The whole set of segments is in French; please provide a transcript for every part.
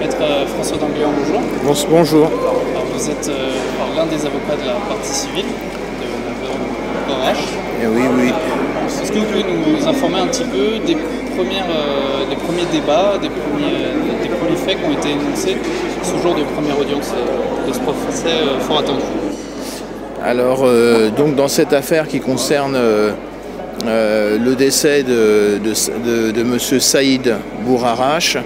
Maître François d'Angléan, bonjour. Bonjour. Alors, vous êtes l'un des avocats de la partie civile de la RH. Oui. Est-ce que vous pouvez nous informer un petit peu des premiers débats, des premiers faits qui ont été énoncés ce jour de première audience de ce procès fort attendu? Alors, donc dans cette affaire qui concerne le décès de M. Saïd Bourarache,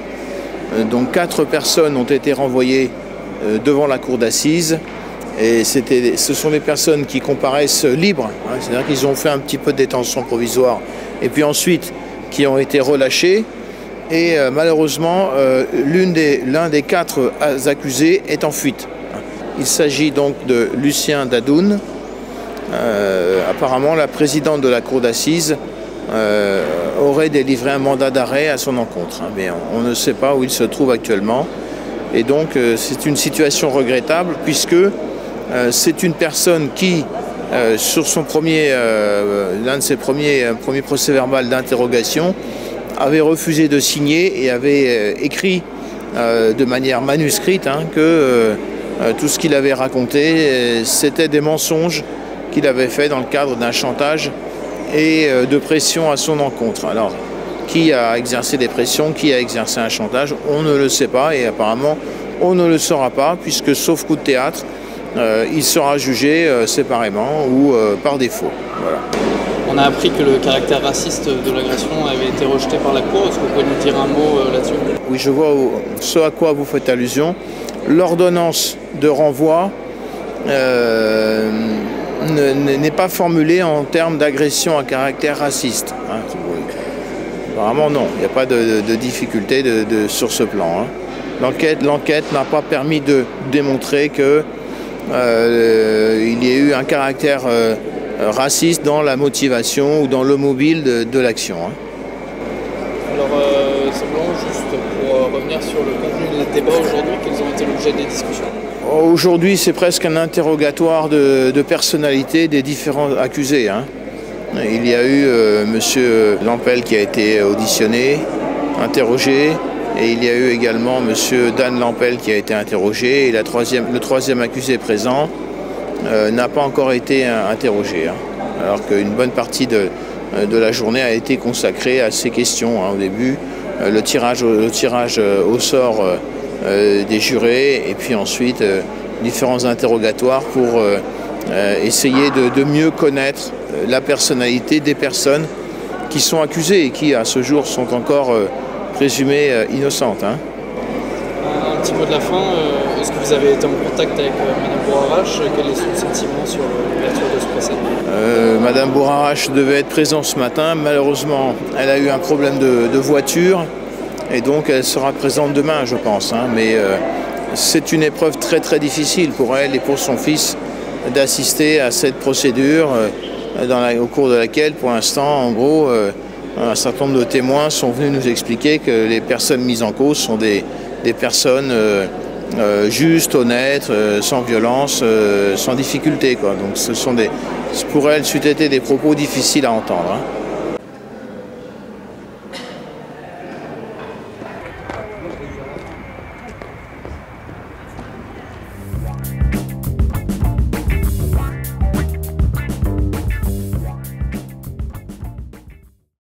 donc 4 personnes ont été renvoyées devant la cour d'assises. Et ce sont des personnes qui comparaissent libres, hein, c'est-à-dire qu'ils ont fait un petit peu de détention provisoire et puis ensuite qui ont été relâchés. Et malheureusement, l'un des 4 accusés est en fuite. Il s'agit donc de Lucien Dadoun. Apparemment, la présidente de la cour d'assises aurait délivré un mandat d'arrêt à son encontre, hein, mais on ne sait pas où il se trouve actuellement. Et donc, c'est une situation regrettable puisque c'est une personne qui, sur l'un de ses premiers procès-verbal d'interrogation, avait refusé de signer et avait écrit de manière manuscrite que tout ce qu'il avait raconté, c'était des mensonges qu'il avait fait dans le cadre d'un chantage et de pression à son encontre. Alors, qui a exercé des pressions, qui a exercé un chantage, on ne le sait pas et apparemment on ne le saura pas puisque, sauf coup de théâtre, il sera jugé séparément ou par défaut. Voilà. On a appris que le caractère raciste de l'agression avait été rejeté par la Cour. Est-ce que vous pouvez nous dire un mot là-dessus? Oui, je vois ce à quoi vous faites allusion. L'ordonnance de renvoi n'est pas formulée en termes d'agression à caractère raciste. Hein. Apparemment non, il n'y a pas de difficulté sur ce plan. Hein. L'enquête n'a pas permis de démontrer qu'il y ait eu un caractère raciste dans la motivation ou dans le mobile de l'action. Hein. Alors, simplement juste pour revenir sur le contenu des débats aujourd'hui, quels ont été l'objet des discussions? Aujourd'hui, c'est presque un interrogatoire de personnalité des différents accusés. Hein. Il y a eu M. Lampel qui a été auditionné, interrogé, et il y a eu également M. Dan Lampel qui a été interrogé, et le troisième accusé présent n'a pas encore été interrogé, hein, alors qu'une bonne partie de la journée a été consacrée à ces questions. Hein, au début, le tirage au sort des jurés, et puis ensuite différents interrogatoires pour essayer de mieux connaître la personnalité des personnes qui sont accusées et qui, à ce jour, sont encore présumées innocentes. Hein. Un petit mot de la fin, est-ce que vous avez été en contact avec Mme Bourarache? Quel est son sentiment sur l'ouverture de ce procès? Mme Bourarache devait être présente ce matin. Malheureusement, elle a eu un problème de voiture et donc elle sera présente demain, je pense. Hein. Mais c'est une épreuve très très difficile pour elle et pour son fils d'assister à cette procédure au cours de laquelle, pour l'instant, en gros, un certain nombre de témoins sont venus nous expliquer que les personnes mises en cause sont des personnes justes, honnêtes, sans violence, sans difficulté, quoi. Donc pour elle, c'eût été des propos difficiles à entendre. Hein.